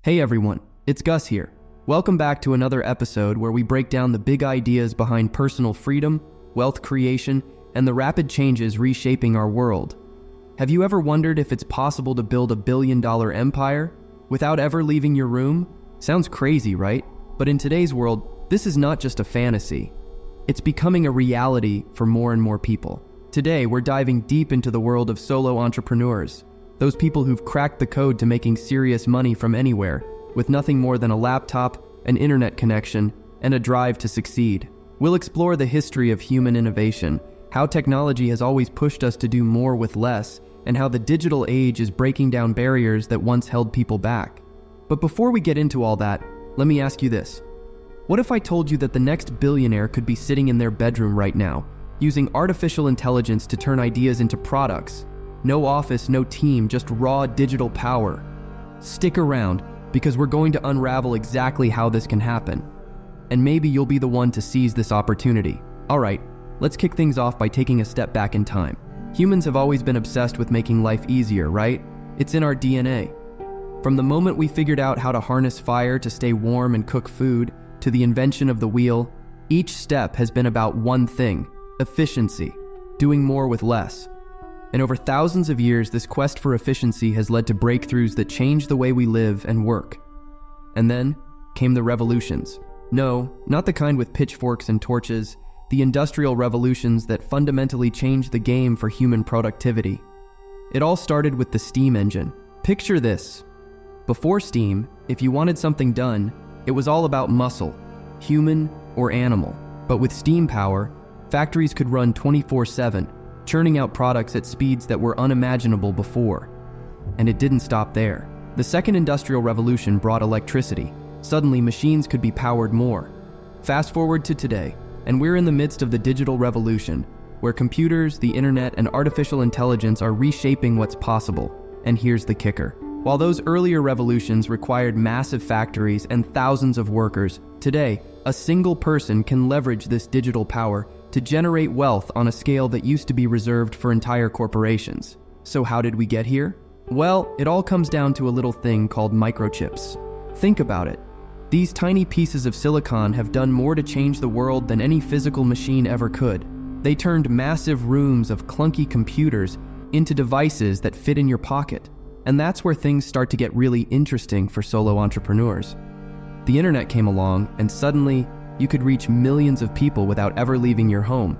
Hey everyone, it's Gus here. Welcome back to another episode where we break down the big ideas behind personal freedom, wealth creation, and the rapid changes reshaping our world. Have you ever wondered if it's possible to build a billion-dollar empire without ever leaving your room? Sounds crazy, right? But in today's world, this is not just a fantasy. It's becoming a reality for more and more people. Today, we're diving deep into the world of solo entrepreneurs, those people who've cracked the code to making serious money from anywhere, with nothing more than a laptop, an internet connection, and a drive to succeed. We'll explore the history of human innovation, how technology has always pushed us to do more with less, and how the digital age is breaking down barriers that once held people back. But before we get into all that, let me ask you this. What if I told you that the next billionaire could be sitting in their bedroom right now, using artificial intelligence to turn ideas into products? No office, no team, just raw digital power. Stick around, because we're going to unravel exactly how this can happen. And maybe you'll be the one to seize this opportunity. Alright, let's kick things off by taking a step back in time. Humans have always been obsessed with making life easier, right? It's in our DNA. From the moment we figured out how to harness fire to stay warm and cook food, to the invention of the wheel, each step has been about one thing: efficiency, doing more with less. And over thousands of years, this quest for efficiency has led to breakthroughs that change the way we live and work. And then came the revolutions. No, not the kind with pitchforks and torches, the industrial revolutions that fundamentally changed the game for human productivity. It all started with the steam engine. Picture this. Before steam, if you wanted something done, it was all about muscle, human or animal. But with steam power, factories could run 24/7, churning out products at speeds that were unimaginable before. And it didn't stop there. The second industrial revolution brought electricity. Suddenly, machines could be powered more. Fast forward to today, and we're in the midst of the digital revolution, where computers, the internet, and artificial intelligence are reshaping what's possible. And here's the kicker. While those earlier revolutions required massive factories and thousands of workers, today, a single person can leverage this digital power to generate wealth on a scale that used to be reserved for entire corporations. So how did we get here? Well, it all comes down to a little thing called microchips. Think about it. These tiny pieces of silicon have done more to change the world than any physical machine ever could. They turned massive rooms of clunky computers into devices that fit in your pocket. And that's where things start to get really interesting for solo entrepreneurs. The internet came along, and suddenly, you could reach millions of people without ever leaving your home.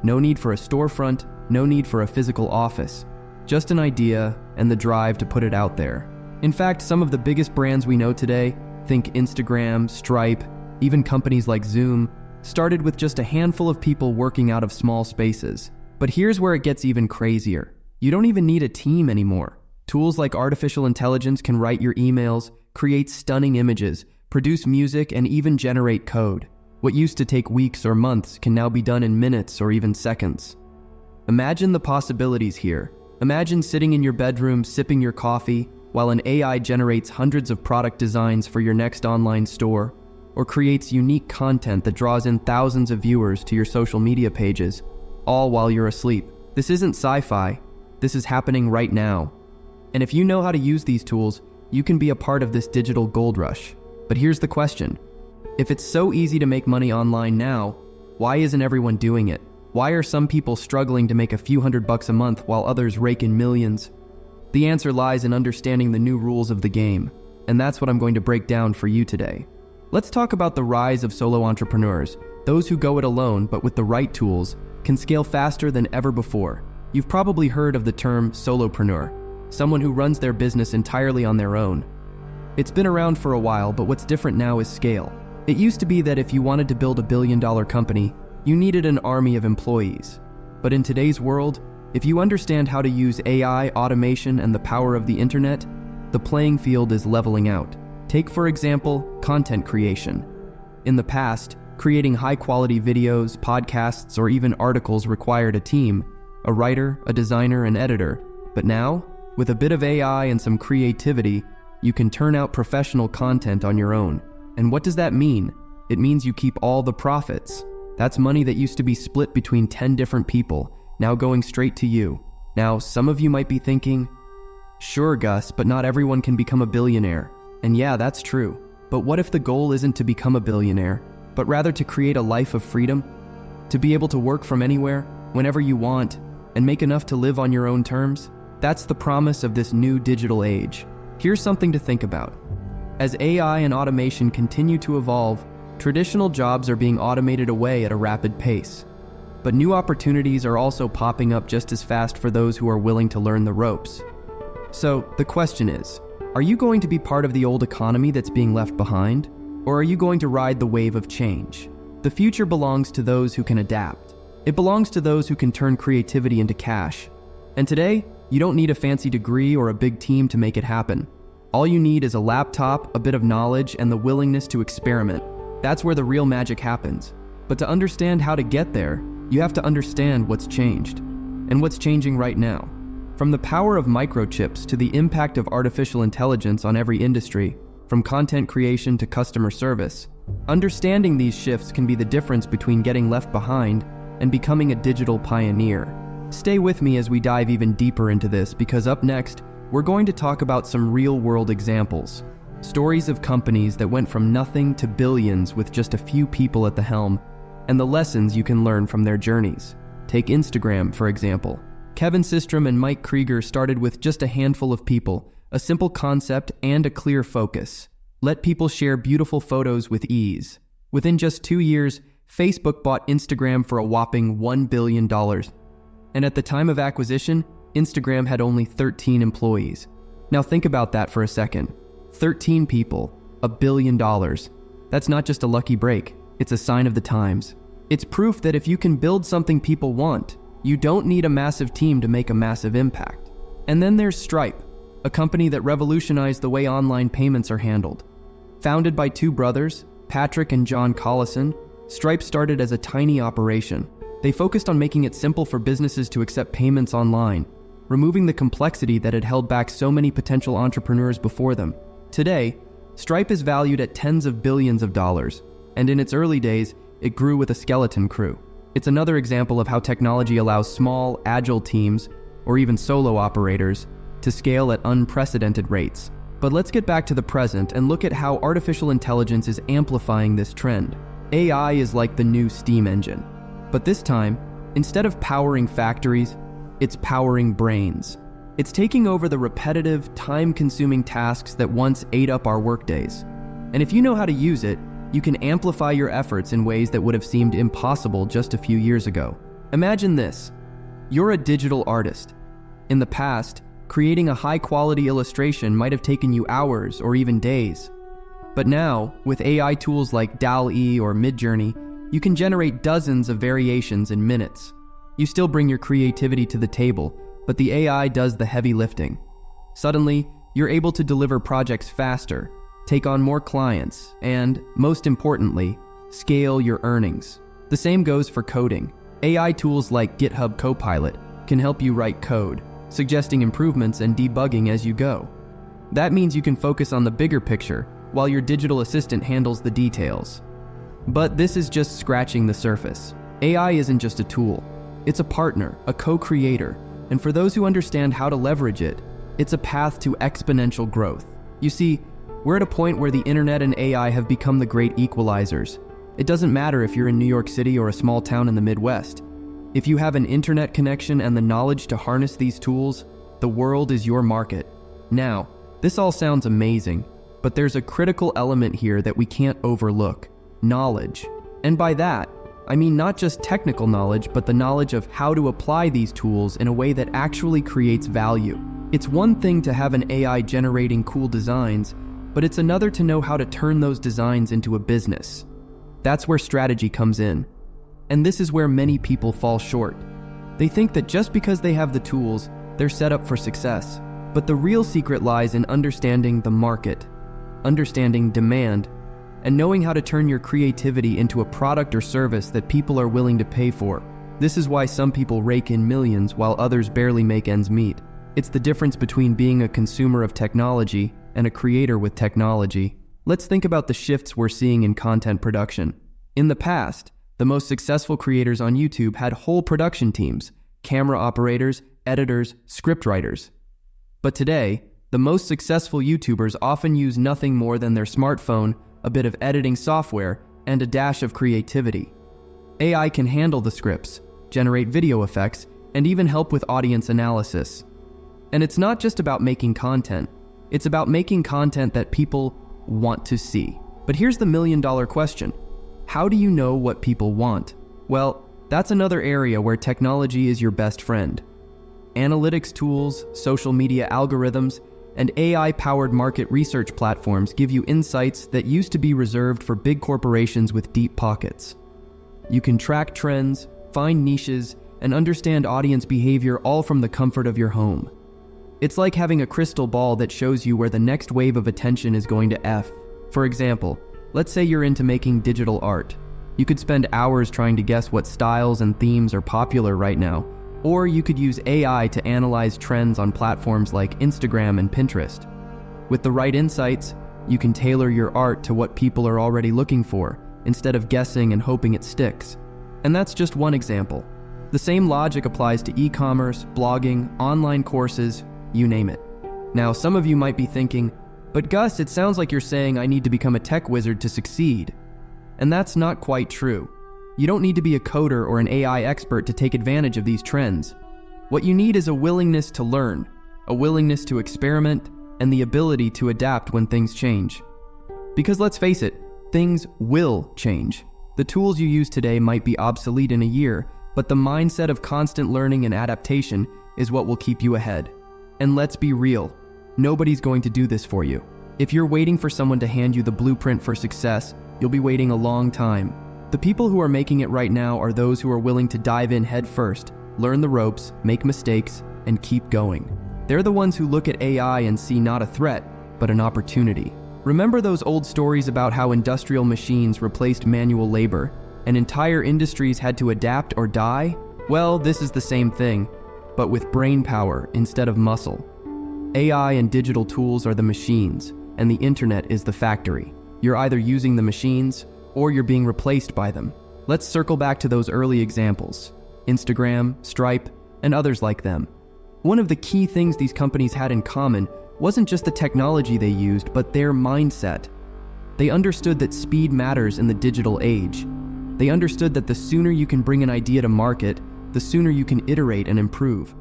No need for a storefront, no need for a physical office. Just an idea and the drive to put it out there. In fact, some of the biggest brands we know today, think Instagram, Stripe, even companies like Zoom, started with just a handful of people working out of small spaces. But here's where it gets even crazier. You don't even need a team anymore. Tools like artificial intelligence can write your emails, create stunning images, produce music, and even generate code. What used to take weeks or months can now be done in minutes or even seconds. Imagine the possibilities here. Imagine sitting in your bedroom sipping your coffee while an AI generates hundreds of product designs for your next online store, or creates unique content that draws in thousands of viewers to your social media pages, all while you're asleep. This isn't sci-fi. This is happening right now. And if you know how to use these tools, you can be a part of this digital gold rush. But here's the question. If it's so easy to make money online now, why isn't everyone doing it? Why are some people struggling to make a few $100 a month while others rake in millions? The answer lies in understanding the new rules of the game, and that's what I'm going to break down for you today. Let's talk about the rise of solo entrepreneurs, those who go it alone but with the right tools can scale faster than ever before. You've probably heard of the term solopreneur, someone who runs their business entirely on their own. It's been around for a while, but what's different now is scale. It used to be that if you wanted to build a billion-dollar company, you needed an army of employees. But in today's world, if you understand how to use AI, automation, and the power of the internet, the playing field is leveling out. Take, for example, content creation. In the past, creating high-quality videos, podcasts, or even articles required a team, a writer, a designer, an editor. But now, with a bit of AI and some creativity, you can turn out professional content on your own. And what does that mean? It means you keep all the profits. That's money that used to be split between 10 different people, now going straight to you. Now, some of you might be thinking, sure, Gus, but not everyone can become a billionaire. And yeah, that's true. But what if the goal isn't to become a billionaire, but rather to create a life of freedom? To be able to work from anywhere, whenever you want, and make enough to live on your own terms? That's the promise of this new digital age. Here's something to think about. As AI and automation continue to evolve, traditional jobs are being automated away at a rapid pace. But new opportunities are also popping up just as fast for those who are willing to learn the ropes. So, the question is, are you going to be part of the old economy that's being left behind? Or are you going to ride the wave of change? The future belongs to those who can adapt. It belongs to those who can turn creativity into cash. And today, you don't need a fancy degree or a big team to make it happen. All you need is a laptop, a bit of knowledge, and the willingness to experiment. That's where the real magic happens. But to understand how to get there, you have to understand what's changed. And what's changing right now. From the power of microchips to the impact of artificial intelligence on every industry, from content creation to customer service, understanding these shifts can be the difference between getting left behind and becoming a digital pioneer. Stay with me as we dive even deeper into this, because up next, we're going to talk about some real-world examples. Stories of companies that went from nothing to billions with just a few people at the helm, and the lessons you can learn from their journeys. Take Instagram, for example. Kevin Systrom and Mike Krieger started with just a handful of people, a simple concept and a clear focus. Let people share beautiful photos with ease. Within just 2 years, Facebook bought Instagram for a whopping $1 billion. And at the time of acquisition, Instagram had only 13 employees. Now think about that for a second. 13 people, $1 billion. That's not just a lucky break, it's a sign of the times. It's proof that if you can build something people want, you don't need a massive team to make a massive impact. And then there's Stripe, a company that revolutionized the way online payments are handled. Founded by two brothers, Patrick and John Collison, Stripe started as a tiny operation. They focused on making it simple for businesses to accept payments online, removing the complexity that had held back so many potential entrepreneurs before them. Today, Stripe is valued at tens of billions of dollars, and in its early days, it grew with a skeleton crew. It's another example of how technology allows small, agile teams, or even solo operators, to scale at unprecedented rates. But let's get back to the present and look at how artificial intelligence is amplifying this trend. AI is like the new steam engine. But this time, instead of powering factories, it's powering brains. It's taking over the repetitive, time-consuming tasks that once ate up our workdays. And if you know how to use it, you can amplify your efforts in ways that would have seemed impossible just a few years ago. Imagine this. You're a digital artist. In the past, creating a high-quality illustration might have taken you hours or even days. But now, with AI tools like DALL-E or Midjourney, you can generate dozens of variations in minutes. You still bring your creativity to the table, but the AI does the heavy lifting. Suddenly, you're able to deliver projects faster, take on more clients, and, most importantly, scale your earnings. The same goes for coding. AI tools like GitHub Copilot can help you write code, suggesting improvements and debugging as you go. That means you can focus on the bigger picture, while your digital assistant handles the details. But this is just scratching the surface. AI isn't just a tool. It's a partner, a co-creator, and for those who understand how to leverage it, it's a path to exponential growth. You see, we're at a point where the internet and AI have become the great equalizers. It doesn't matter if you're in New York City or a small town in the Midwest. If you have an internet connection and the knowledge to harness these tools, the world is your market. Now, this all sounds amazing, but there's a critical element here that we can't overlook: knowledge. And by that, I mean not just technical knowledge, but the knowledge of how to apply these tools in a way that actually creates value. It's one thing to have an AI generating cool designs, but it's another to know how to turn those designs into a business. That's where strategy comes in. And this is where many people fall short. They think that just because they have the tools, they're set up for success. But the real secret lies in understanding the market, understanding demand, and knowing how to turn your creativity into a product or service that people are willing to pay for. This is why some people rake in millions while others barely make ends meet. It's the difference between being a consumer of technology and a creator with technology. Let's think about the shifts we're seeing in content production. In the past, the most successful creators on YouTube had whole production teams, camera operators, editors, scriptwriters. But today, The most successful YouTubers often use nothing more than their smartphone, a bit of editing software, and a dash of creativity. AI can handle the scripts, generate video effects, and even help with audience analysis. And it's not just about making content, it's about making content that people want to see. But here's the million-dollar question. How do you know what people want? Well, that's another area where technology is your best friend. Analytics tools, social media algorithms, and AI-powered market research platforms give you insights that used to be reserved for big corporations with deep pockets. You can track trends, find niches, and understand audience behavior all from the comfort of your home. It's like having a crystal ball that shows you where the next wave of attention is going to F. For example, let's say you're into making digital art. You could spend hours trying to guess what styles and themes are popular right now, or you could use AI to analyze trends on platforms like Instagram and Pinterest. With the right insights, you can tailor your art to what people are already looking for, instead of guessing and hoping it sticks. And that's just one example. The same logic applies to e-commerce, blogging, online courses, you name it. Now, some of you might be thinking, but Gus, it sounds like you're saying I need to become a tech wizard to succeed. And that's not quite true. You don't need to be a coder or an AI expert to take advantage of these trends. What you need is a willingness to learn, a willingness to experiment, and the ability to adapt when things change. Because let's face it, things will change. The tools you use today might be obsolete in a year, but the mindset of constant learning and adaptation is what will keep you ahead. And let's be real, nobody's going to do this for you. If you're waiting for someone to hand you the blueprint for success, you'll be waiting a long time. The people who are making it right now are those who are willing to dive in head first, learn the ropes, make mistakes, and keep going. They're the ones who look at AI and see not a threat, but an opportunity. Remember those old stories about how industrial machines replaced manual labor, and entire industries had to adapt or die? Well, this is the same thing, but with brain power instead of muscle. AI and digital tools are the machines, and the internet is the factory. You're either using the machines, or you're being replaced by them. Let's circle back to those early examples: Instagram, Stripe, and others like them. One of the key things these companies had in common wasn't just the technology they used, but their mindset. They understood that speed matters in the digital age. They understood that the sooner you can bring an idea to market, the sooner you can iterate and improve.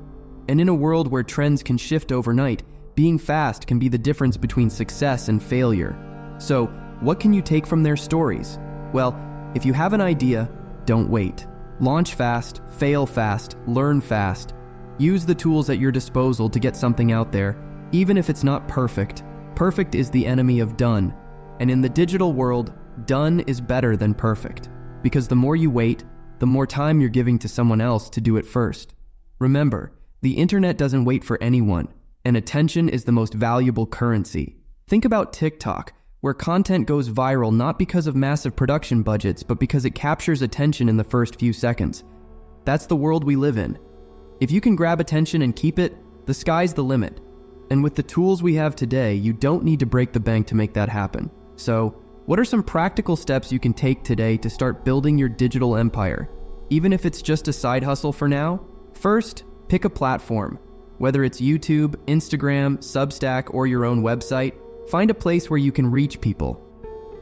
And in a world where trends can shift overnight, being fast can be the difference between success and failure. So, what can you take from their stories? Well, if you have an idea, don't wait. Launch fast, fail fast, learn fast. Use the tools at your disposal to get something out there, even if it's not perfect. Perfect is the enemy of done. And in the digital world, done is better than perfect. Because the more you wait, the more time you're giving to someone else to do it first. Remember, the internet doesn't wait for anyone, and attention is the most valuable currency. Think about TikTok, where content goes viral not because of massive production budgets, but because it captures attention in the first few seconds. That's the world we live in. If you can grab attention and keep it, the sky's the limit. And with the tools we have today, you don't need to break the bank to make that happen. So, what are some practical steps you can take today to start building your digital empire? Even if it's just a side hustle for now? First, pick a platform. Whether it's YouTube, Instagram, Substack, or your own website, find a place where you can reach people.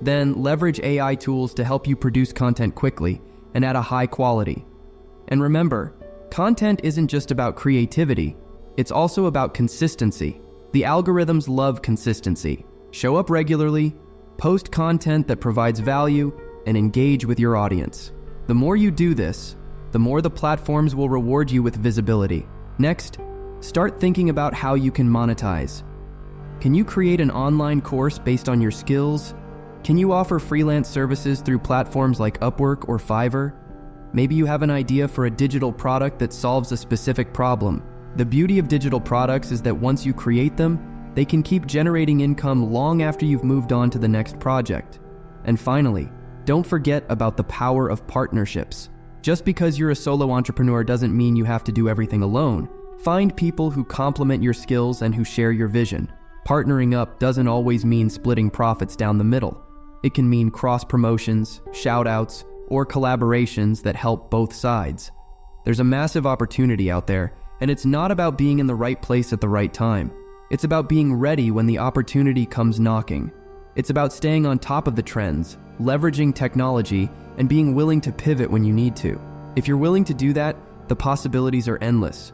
Then leverage AI tools to help you produce content quickly and at a high quality. And remember, content isn't just about creativity, it's also about consistency. The algorithms love consistency. Show up regularly, post content that provides value, and engage with your audience. The more you do this, the more the platforms will reward you with visibility. Next, start thinking about how you can monetize. Can you create an online course based on your skills? Can you offer freelance services through platforms like Upwork or Fiverr? Maybe you have an idea for a digital product that solves a specific problem. The beauty of digital products is that once you create them, they can keep generating income long after you've moved on to the next project. And finally, don't forget about the power of partnerships. Just because you're a solo entrepreneur doesn't mean you have to do everything alone. Find people who complement your skills and who share your vision. Partnering up doesn't always mean splitting profits down the middle. It can mean cross-promotions, shout-outs, or collaborations that help both sides. There's a massive opportunity out there, and it's not about being in the right place at the right time. It's about being ready when the opportunity comes knocking. It's about staying on top of the trends, leveraging technology, and being willing to pivot when you need to. If you're willing to do that, the possibilities are endless.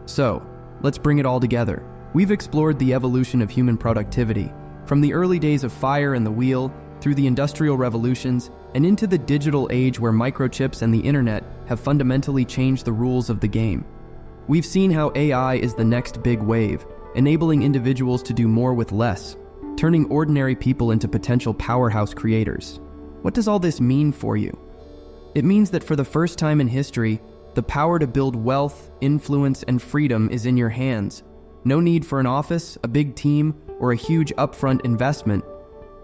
So, let's bring it all together. We've explored the evolution of human productivity, from the early days of fire and the wheel, through the industrial revolutions, and into the digital age where microchips and the internet have fundamentally changed the rules of the game. We've seen how AI is the next big wave, enabling individuals to do more with less, turning ordinary people into potential powerhouse creators. What does all this mean for you? It means that for the first time in history, the power to build wealth, influence, and freedom is in your hands. No need for an office, a big team, or a huge upfront investment.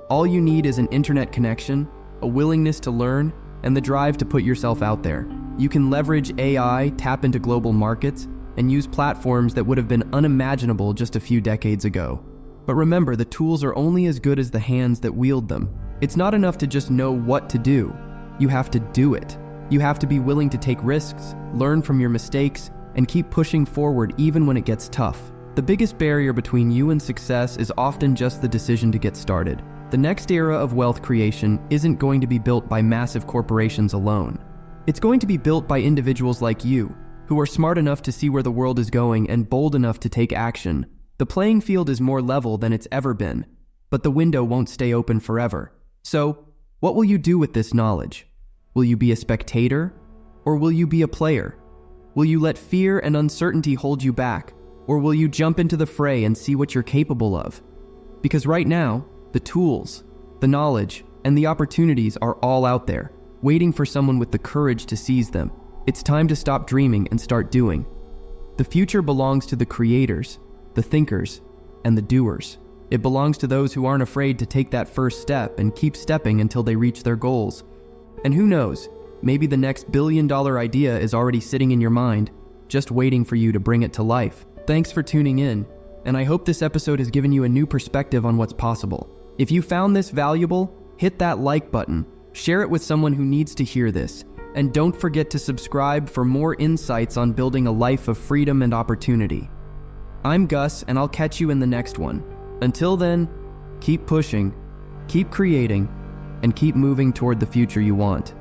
All you need is an internet connection, a willingness to learn, and the drive to put yourself out there. You can leverage AI, tap into global markets, and use platforms that would have been unimaginable just a few decades ago. But remember, the tools are only as good as the hands that wield them. It's not enough to just know what to do. You have to do it. You have to be willing to take risks, learn from your mistakes, and keep pushing forward even when it gets tough. The biggest barrier between you and success is often just the decision to get started. The next era of wealth creation isn't going to be built by massive corporations alone. It's going to be built by individuals like you, who are smart enough to see where the world is going and bold enough to take action. The playing field is more level than it's ever been, but the window won't stay open forever. So, what will you do with this knowledge? Will you be a spectator, or will you be a player? Will you let fear and uncertainty hold you back, or will you jump into the fray and see what you're capable of? Because right now, the tools, the knowledge, and the opportunities are all out there, waiting for someone with the courage to seize them. It's time to stop dreaming and start doing. The future belongs to the creators, the thinkers, and the doers. It belongs to those who aren't afraid to take that first step and keep stepping until they reach their goals. And who knows, maybe the next billion-dollar idea is already sitting in your mind, just waiting for you to bring it to life. Thanks for tuning in, and I hope this episode has given you a new perspective on what's possible. If you found this valuable, hit that like button, share it with someone who needs to hear this, and don't forget to subscribe for more insights on building a life of freedom and opportunity. I'm Gus, and I'll catch you in the next one. Until then, keep pushing, keep creating, and keep moving toward the future you want.